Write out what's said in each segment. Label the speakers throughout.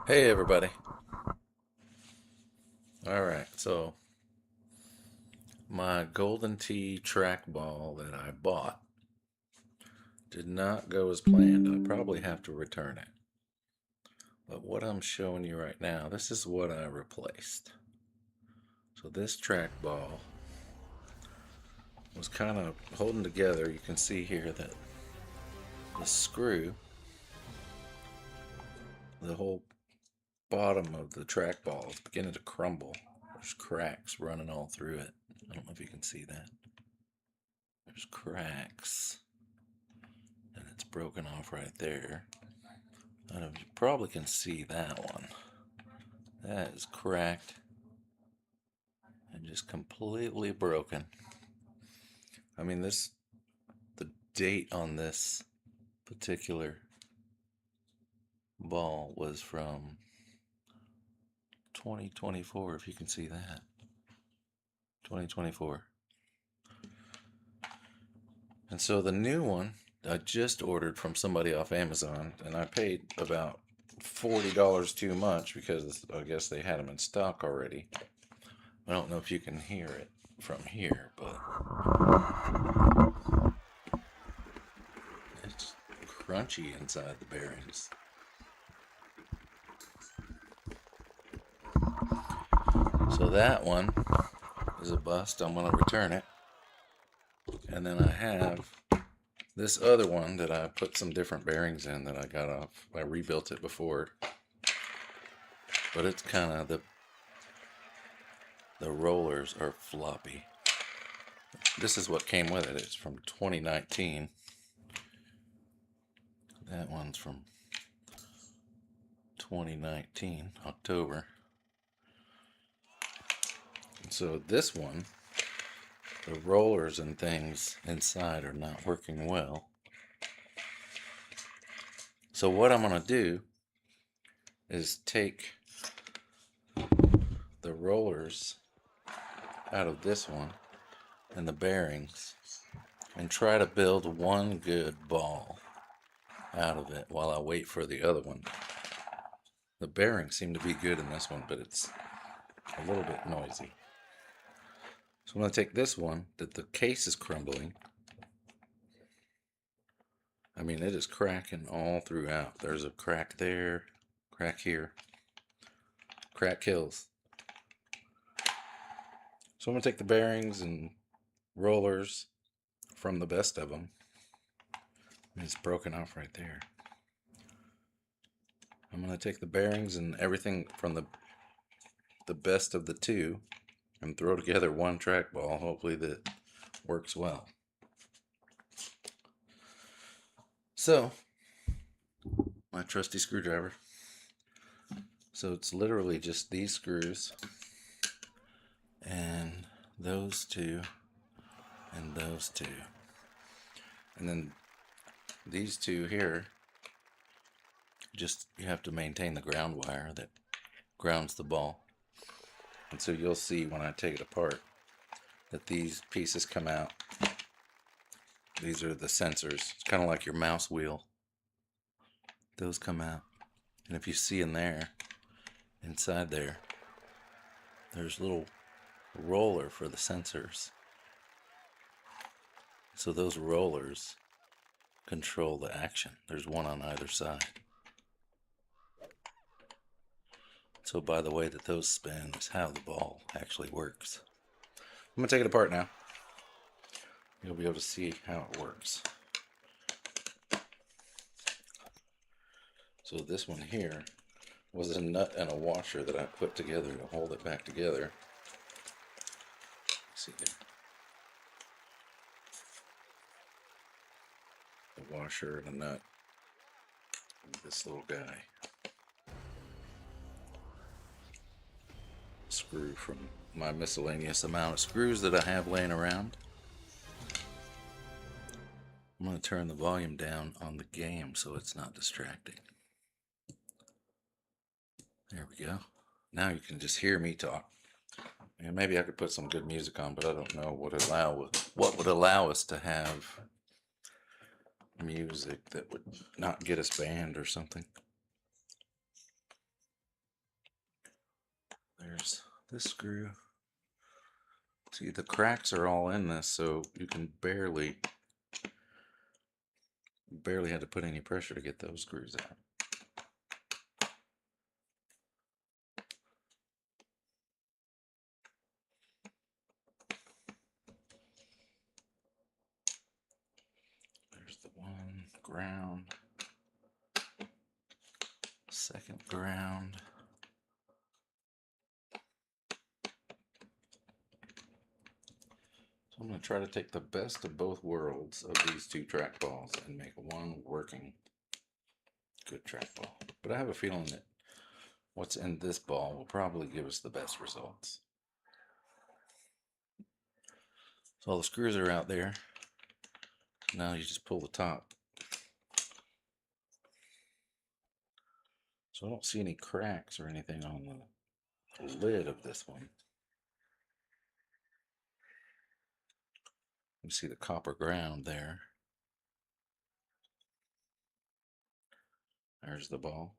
Speaker 1: Hey everybody. Alright, so my Golden Tee trackball that I bought did not go as planned. I probably have to return it. But what I'm showing you right now, this is what I replaced. So this trackball was kind of holding together. You can see here that the screw, the whole bottom of the trackball is beginning to crumble. There's cracks running all through it. I don't know if you can see that. There's cracks. And it's broken off right there. I don't know if you probably can see that one. That is cracked and just completely broken. I mean, the date on this particular ball was from 2024, if you can see that. 2024. And so the new one I just ordered from somebody off Amazon, and I paid about $40 too much because I guess they had them in stock already. I don't know if you can hear it from here, but it's crunchy inside the bearings. So that one is a bust. I'm going to return it. And then I have this other one that I put some different bearings in that I got off. I rebuilt it before. But it's kind of the rollers are floppy. This is what came with it. It's from 2019. That one's from 2019, October. So this one, the rollers and things inside are not working well. So what I'm going to do is take the rollers out of this one and the bearings and try to build one good ball out of it while I wait for the other one. The bearings seem to be good in this one, but it's a little bit noisy. So I'm going to take this one that the case is crumbling. I mean, it is cracking all throughout. There's a crack there, crack here, crack kills. So I'm going to take the bearings and rollers from the best of them. It's broken off right there. I'm going to take the bearings and everything from the best of the two and throw together one trackball. Hopefully that works well. So, my trusty screwdriver. So it's literally just these screws and those two and those two. And then these two here, just you have to maintain the ground wire that grounds the ball. And so you'll see when I take it apart that these pieces come out. These are the sensors. It's kind of like your mouse wheel. Those come out. And if you see in there, inside there, there's a little roller for the sensors. So those rollers control the action. There's one on either side. So by the way that those spin is how the ball actually works. I'm going to take it apart now. You'll be able to see how it works. So this one here was a nut and a washer that I put together to hold it back together. See there. A washer and a nut. And this little guy. Screw from my miscellaneous amount of screws that I have laying around. I'm going to turn the volume down on the game so it's not distracting. There we go. Now you can just hear me talk. And maybe I could put some good music on, but I don't know what would allow us to have music that would not get us banned or something. there's this screw. See, the cracks are all in this, so you can barely have to put any pressure to get those screws out. There's the one ground, second ground. So I'm going to try to take the best of both worlds of these two trackballs and make one working good trackball. But I have a feeling that what's in this ball will probably give us the best results. So all the screws are out there. Now you just pull the top. So I don't see any cracks or anything on the lid of this one. You see the copper ground there. There's the ball.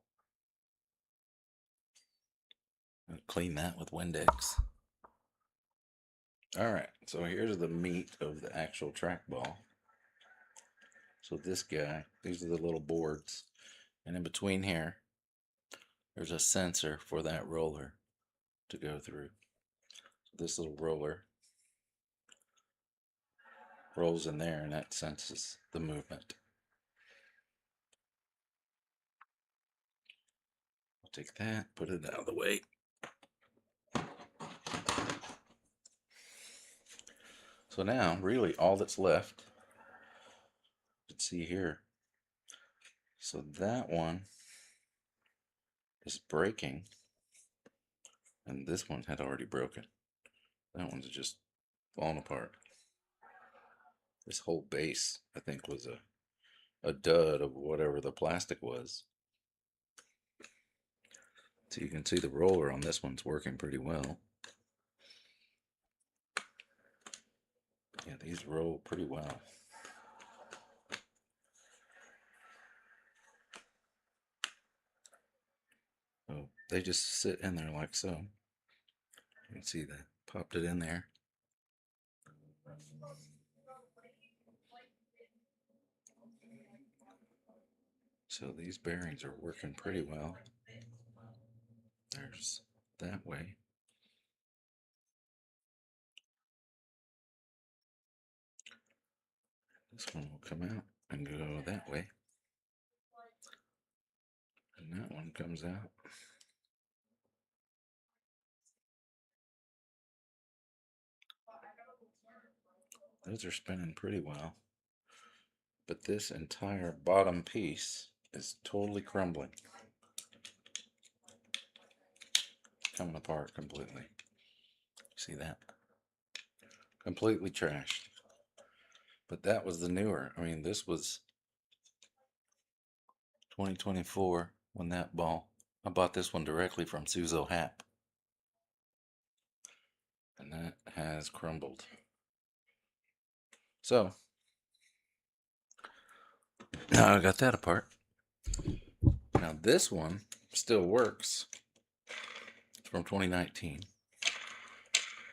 Speaker 1: I'll clean that with Windex. Alright, so here's the meat of the actual trackball. So this guy, these are the little boards. And in between here, there's a sensor for that roller to go through. So this little roller rolls in there and that senses the movement. I'll take that, put it out of the way. So now, really, all that's left, you can see here. So that one is breaking, and this one had already broken. That one's just falling apart. This whole base, I think, was a dud of whatever the plastic was. So you can see the roller on this one's working pretty well. Yeah, these roll pretty well. So they just sit in there like so. You can see that popped it in there. So these bearings are working pretty well. There's that way. This one will come out and go that way. And that one comes out. Those are spinning pretty well. But this entire bottom piece is totally crumbling. Coming apart completely. See that? Completely trashed. But that was the newer. I mean, this was 2024 when that ball. I bought this one directly from Suzo Hap. And that has crumbled. So, now I got that apart. Now this one still works. It's from 2019.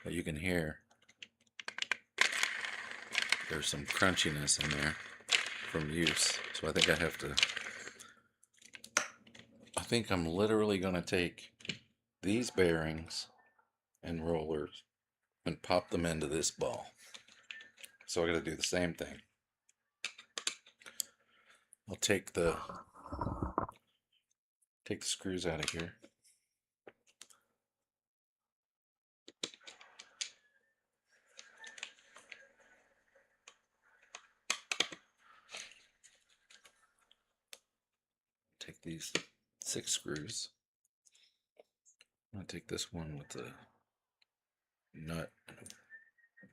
Speaker 1: But you can hear there's some crunchiness in there from use. So I think I'm literally going to take these bearings and rollers and pop them into this ball. So I got to do the same thing. I'll take the screws out of here. Take these 6 screws. I'm going to take this one with the nut and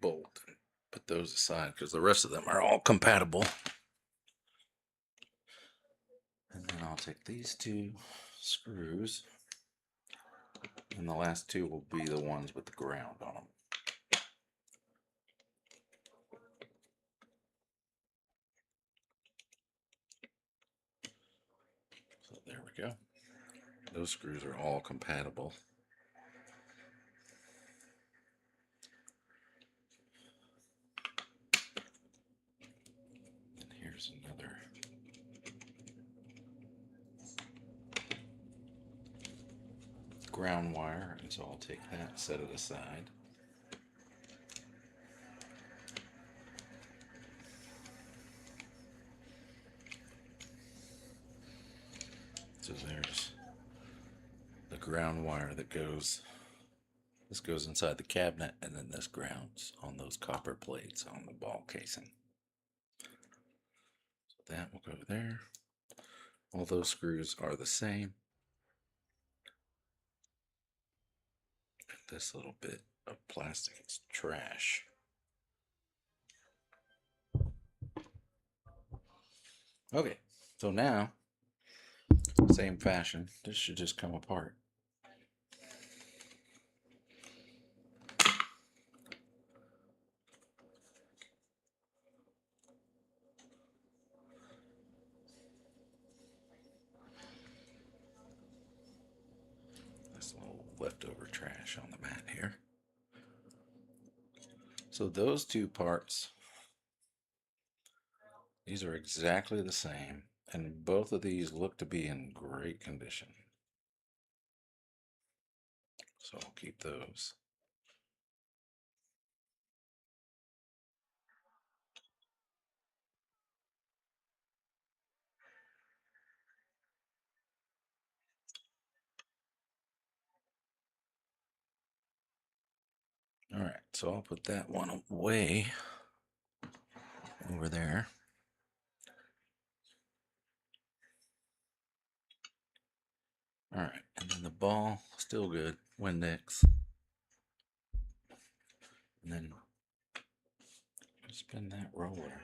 Speaker 1: bolt and put those aside because the rest of them are all compatible. And then I'll take these 2 screws, and the last 2 will be the ones with the ground on them. So there we go. Those screws are all compatible. ground wire, and so I'll take that, set it aside. So there's the ground wire that goes, this goes inside the cabinet, and then this grounds on those copper plates on the ball casing. So that will go there. All those screws are the same. And this little bit of plastic is trash. Okay, so now, same fashion, this should just come apart. This little leftover trash on the mat here. So those two parts, these are exactly the same, and both of these look to be in great condition. So I'll keep those. All right, so I'll put that one away over there. All right, and then the ball, still good, Windex. And then spin that roller.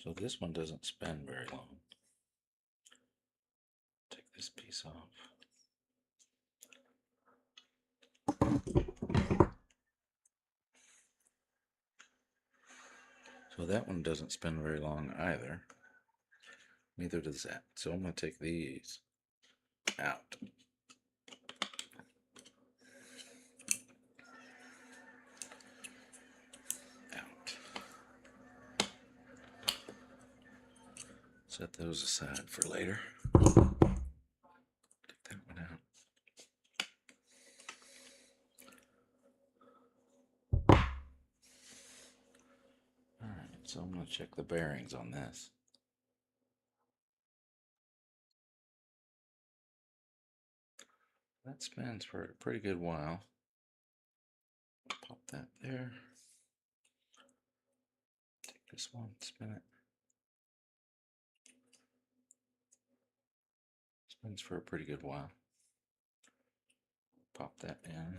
Speaker 1: So this one doesn't spin very long. Take this piece off. So that one doesn't spin very long either. Neither does that. So I'm going to take these out. Out. Set those aside for later. Take that one out. Alright, so I'm going to check the bearings on this. That spins for a pretty good while. Pop that there. Take this one, spin it. Spins for a pretty good while. Pop that in.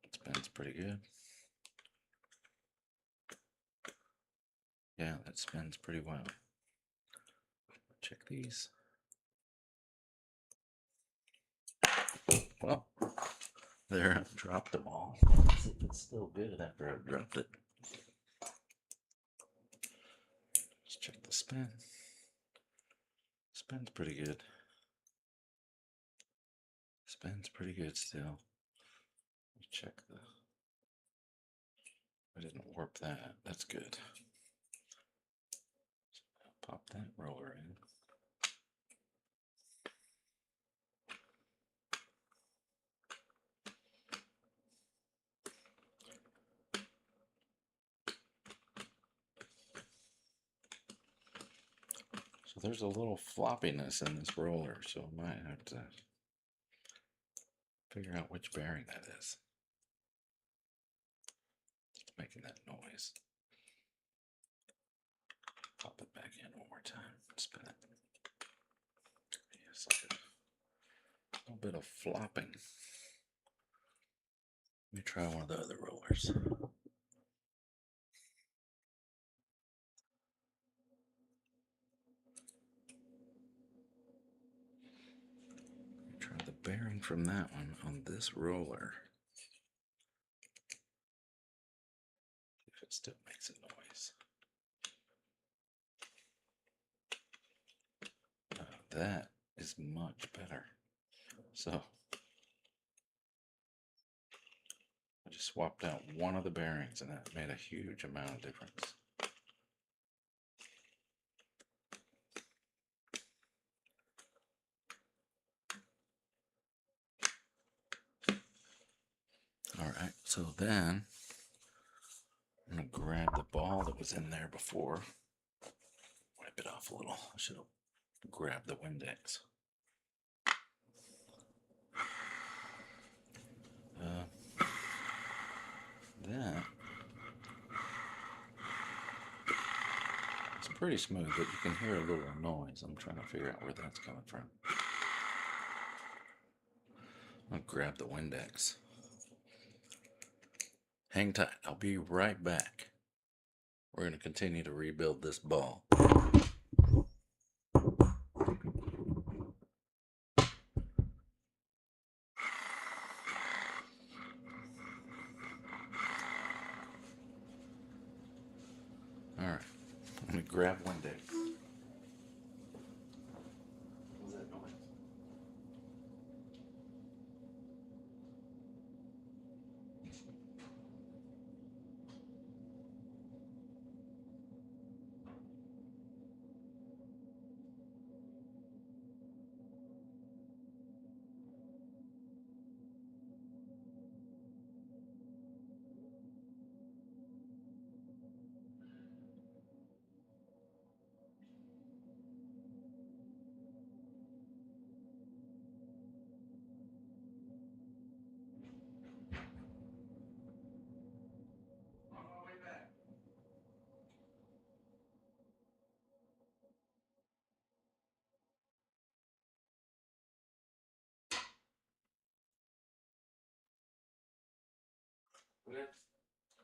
Speaker 1: It spins pretty good. Yeah, that spins pretty well. Check these. Well, there, I dropped them all. Let's see if it's still good after I've dropped it. Let's check the spin. Spins pretty good. Spins pretty good still. Check the. I didn't warp that. That's good. Pop that roller in. So there's a little floppiness in this roller, so I might have to figure out which bearing that is. It's making that noise. Pop it back in one more time. Spin it. Yes, a little bit of flopping. Let me try one of the other rollers. Try the bearing from that one on this roller. See if it still makes a noise. That is much better. So I just swapped out one of the bearings, and that made a huge amount of difference. Alright, so then I'm going to grab the ball that was in there before. Wipe it off a little. I should have grabbed the Windex. That it's pretty smooth, but you can hear a little noise. I'm trying to figure out where that's coming from. I'll grab the Windex. Hang tight. I'll be right back. We're going to continue to rebuild this ball. Alright, let me grab Windex. What was that noise?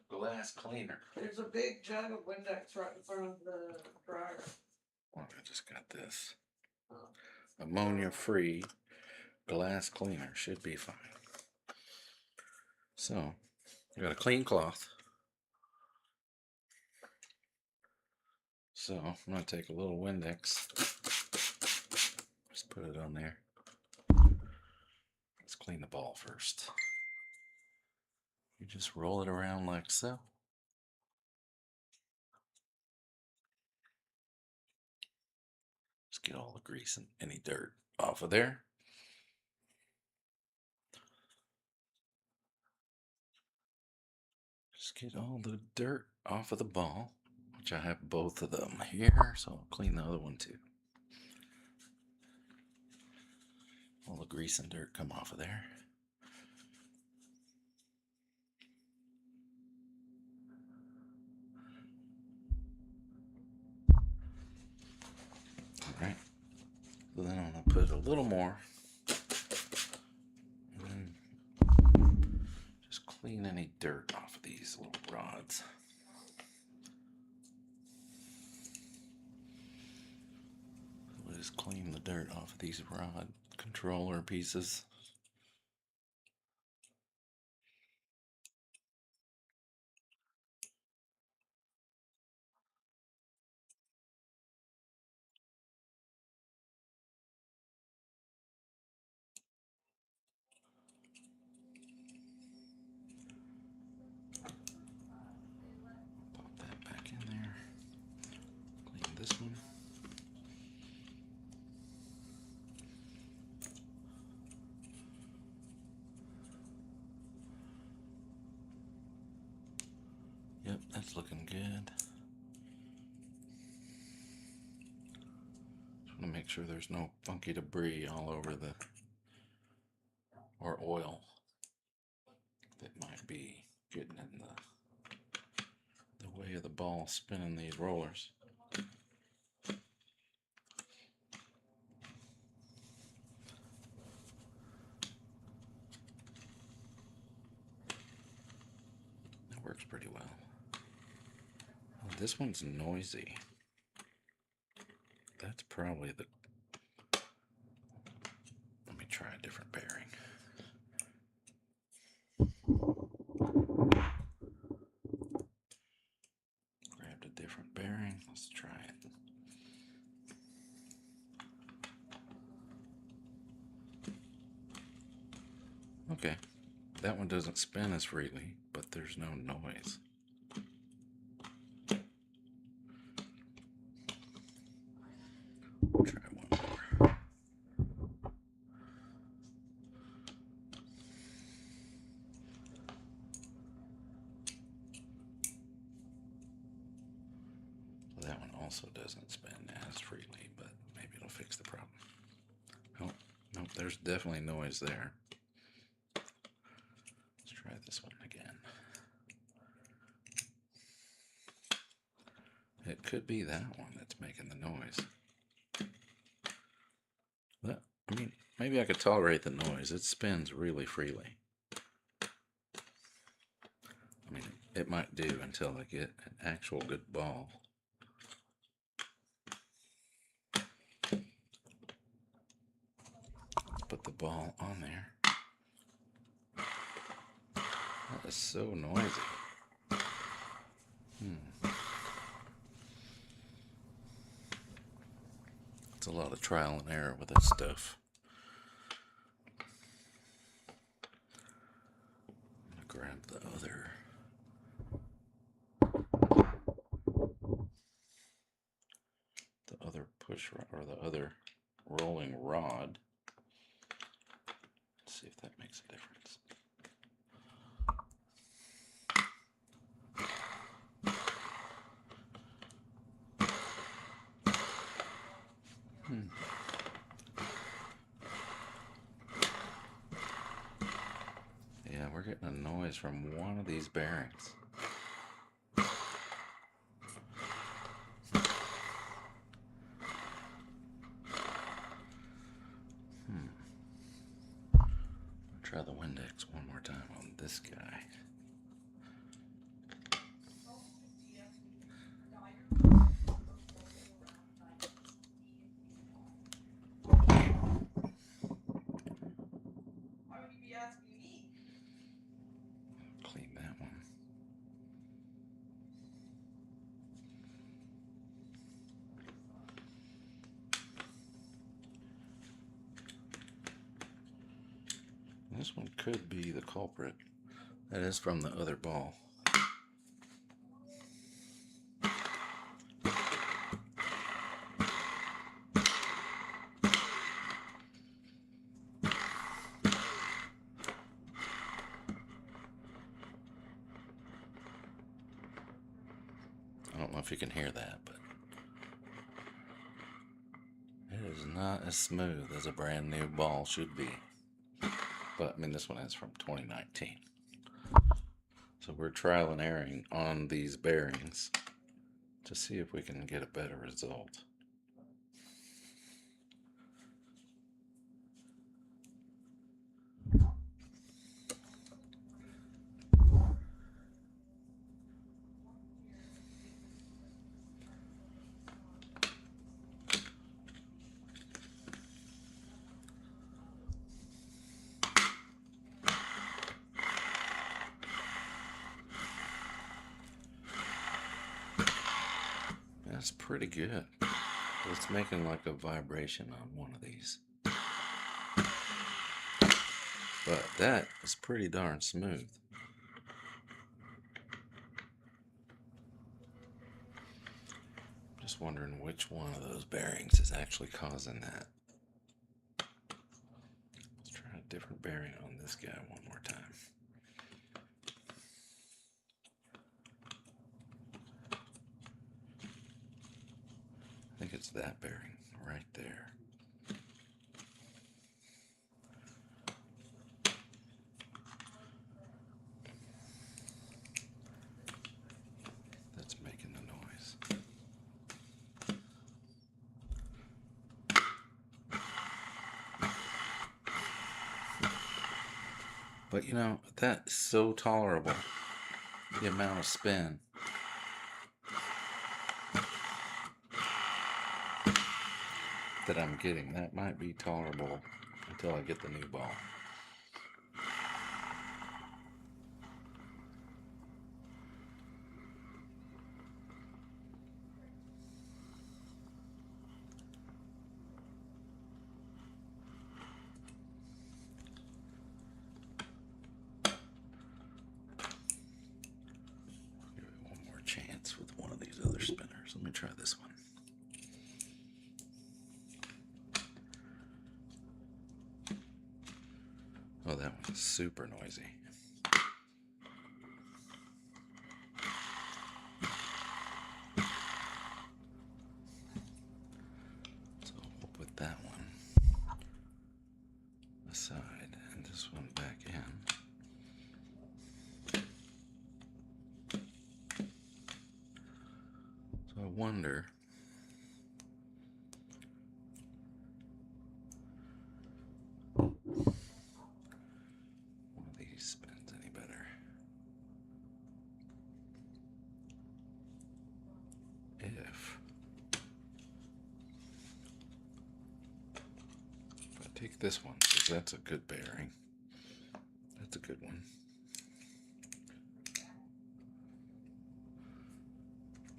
Speaker 1: Glass cleaner.
Speaker 2: There's a big jug of Windex right in front of the dryer.
Speaker 1: Well, I just got this. Ammonia-free glass cleaner should be fine. So, I got a clean cloth. So, I'm going to take a little Windex. Just put it on there. Let's clean the ball first. You just roll it around like so. Just get all the grease and any dirt off of there. Just get all the dirt off of the ball, which I have both of them here, so I'll clean the other one too. All the grease and dirt come off of there. Alright, so then I'm going to put a little more, and then just clean any dirt off of these little rods. We'll just clean the dirt off of these rod controller pieces. Pop that back in there. Clean this one. Yep, that's looking good. Just want to make sure there's no funky debris all over the, or oil that might be getting in the way of the ball spinning these rollers. That works pretty well. This one's noisy. That's probably the... Let me try a different bearing. Grabbed a different bearing. Let's try it. Okay, that one doesn't spin as freely, but there's no noise. Try one more. That one also doesn't spin as freely, but maybe it'll fix the problem. Oh, nope, there's definitely noise there. Let's try this one again. It could be that one that's making the noise. But, I mean, maybe I could tolerate the noise. It spins really freely. I mean, it might do until I get an actual good ball. Let's put the ball on there. That is so noisy. It's a lot of trial and error with this stuff. I'm gonna grab the other push rod, or the other rolling rod. Let's see if that makes a difference. Yeah, we're getting a noise from one of these bearings. Try the Windex one more time on this guy. Clean that one. This one could be the culprit. That is from the other ball. I don't know if you can hear that, but it is not as smooth as a brand new ball should be. But I mean, this one is from 2019. So we're trial and erroring on these bearings to see if we can get a better result. That's pretty good. It's making like a vibration on one of these. But that is pretty darn smooth. Just wondering which one of those bearings is actually causing that. Let's try a different bearing on this guy one more time. I think it's that bearing right there. That's making the noise. But you know, that's so tolerable. The amount of spin. That I'm getting. That might be tolerable until I get the new ball. try this one. Oh, that one's super noisy. So we'll put that one aside and this one back in. So I wonder one of these spins any better. If I take this one, because that's a good bearing. That's a good one.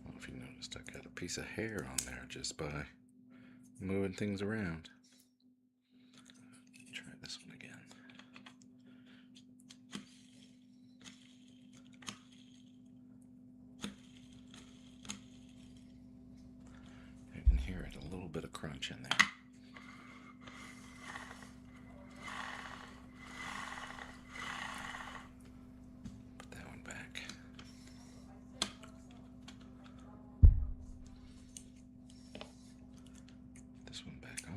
Speaker 1: Well, if you noticed, I got a piece of hair on there just by moving things around. Try this one again. You can hear it, a little bit of crunch in there. Put that one back. This one back on.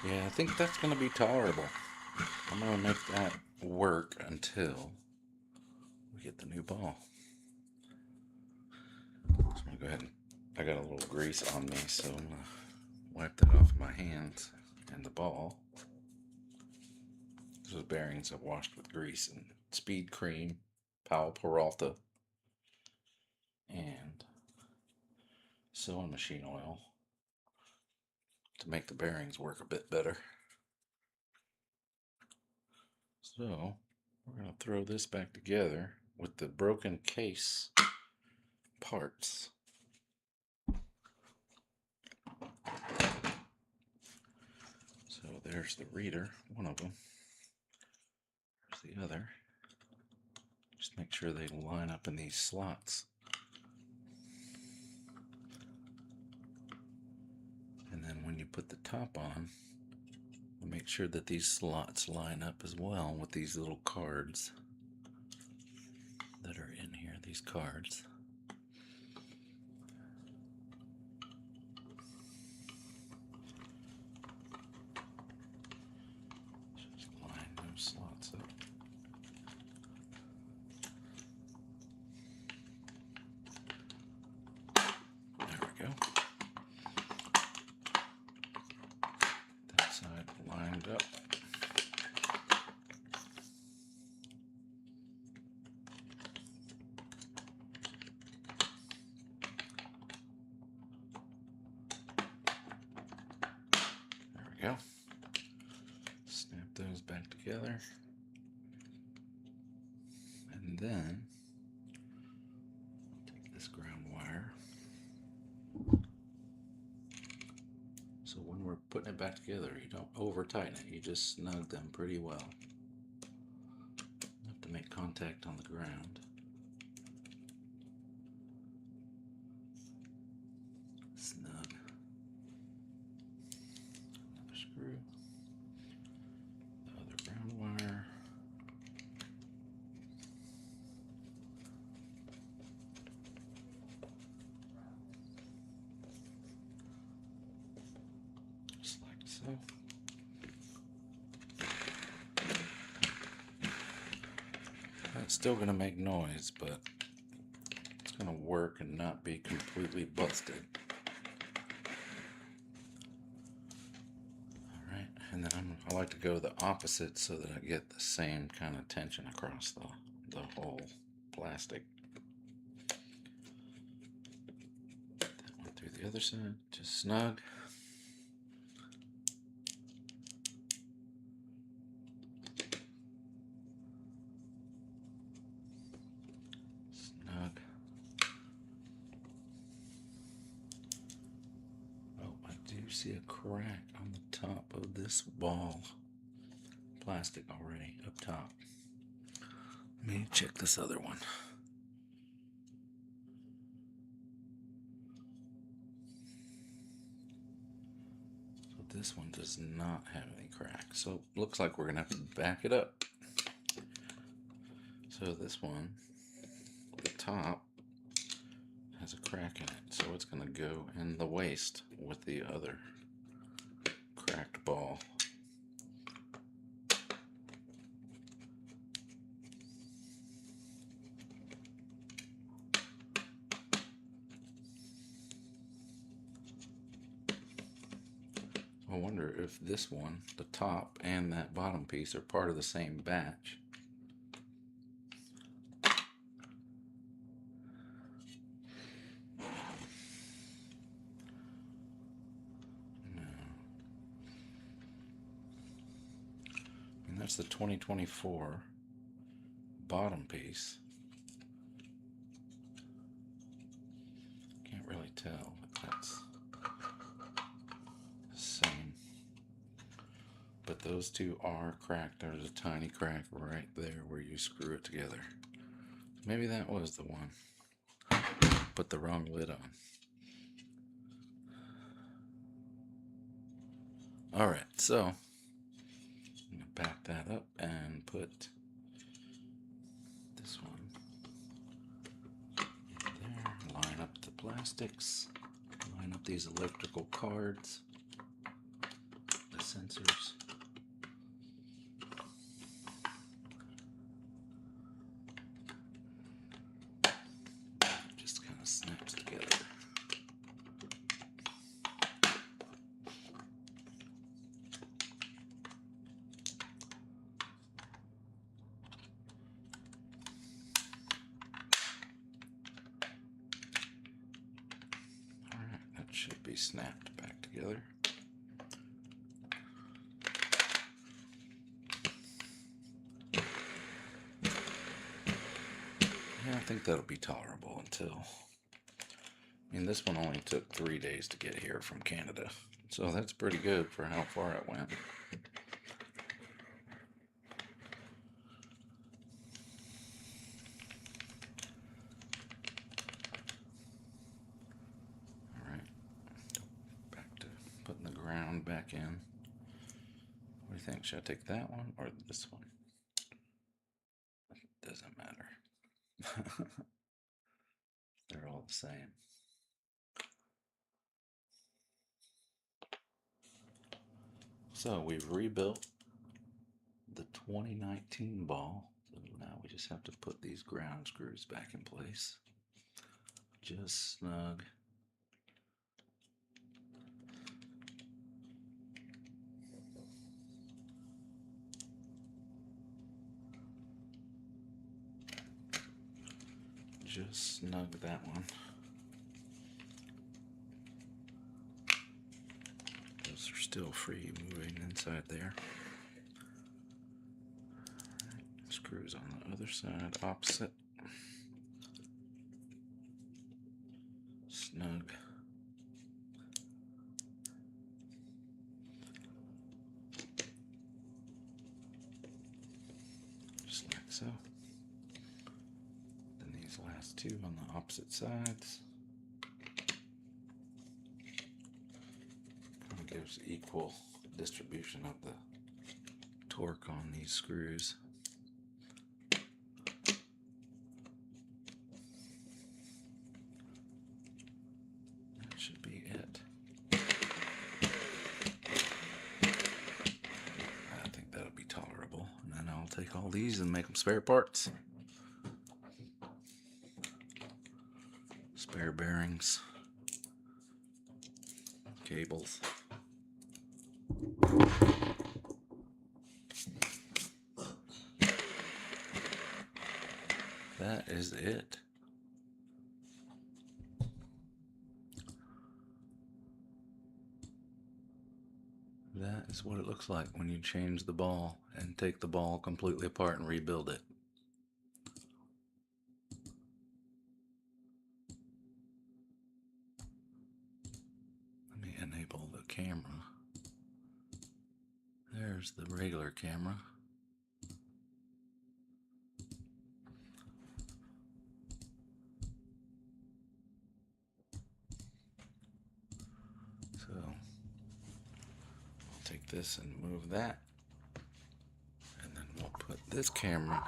Speaker 1: Yeah, I think that's going to be tolerable. I'm going to make that work until we get the new ball. So I'm going to go ahead and I got a little grease on me, so I'm going to wipe that off my hands and the ball. Those bearings I've washed with grease and speed cream, Powell Peralta, and sewing machine oil to make the bearings work a bit better. So we're going to throw this back together with the broken case parts. So there's the reader, one of them. There's the other. Just make sure they line up in these slots. And then when you put the top on, make sure that these slots line up as well with these little cards that are in here, these cards. Just line those slots up. There we go. That side lined up. There we go. Snap those back together. And then take this ground wire. So when we're putting it back together, you don't over tighten it, you just snug them pretty well. You have to make contact on the ground. Snug. Another screw. The other ground wire. Just like so. It's still going to make noise, but it's going to work and not be completely busted. Alright, and then I like to go the opposite so that I get the same kind of tension across the whole plastic. That one through the other side, just snug. You see a crack on the top of this ball. Plastic already up top. Let me check this other one. So this one does not have any cracks. So looks like we're gonna have to back it up. So this one, the top has a crack in it, so it's gonna go in the waste with the other cracked ball. I wonder if this one, the top and that bottom piece, are part of the same batch. No. And that's the 2024 bottom piece. Can't really tell, but that's the same. But those two are cracked. There's a tiny crack right there where you screw it together. Maybe that was the one. Put the wrong lid on. Alright, so I'm going to back that up and put this one there. Line up the plastics. Line up these electrical cards. The sensors. Just kind of snaps together. Alright, that should be snapped back together. Yeah, I think that'll be tolerable until... I mean, this one only took 3 days to get here from Canada, so that's pretty good for how far it went. Alright, back to putting the ground back in. What do you think? Should I take that one or this one? Doesn't matter. They're all the same. So we've rebuilt the 2019 ball. So now we just have to put these ground screws back in place. Just snug. Just snug that one. Those are still free moving inside there. Right. Screws on the other side, opposite. Snug. Just like so. Then these last two on the opposite sides. Kind of gives equal distribution of the torque on these screws. That should be it. I think that'll be tolerable. And then I'll take all these and make them spare parts. Spare bearings. Cables. That is it. That is what it looks like when you change the ball and take the ball completely apart and rebuild it. Let me enable the camera. camera. There's the regular camera. So I'll take this and move that. And then we'll put this camera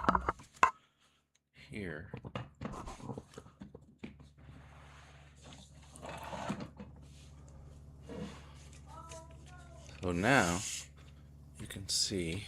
Speaker 1: here. So now you can see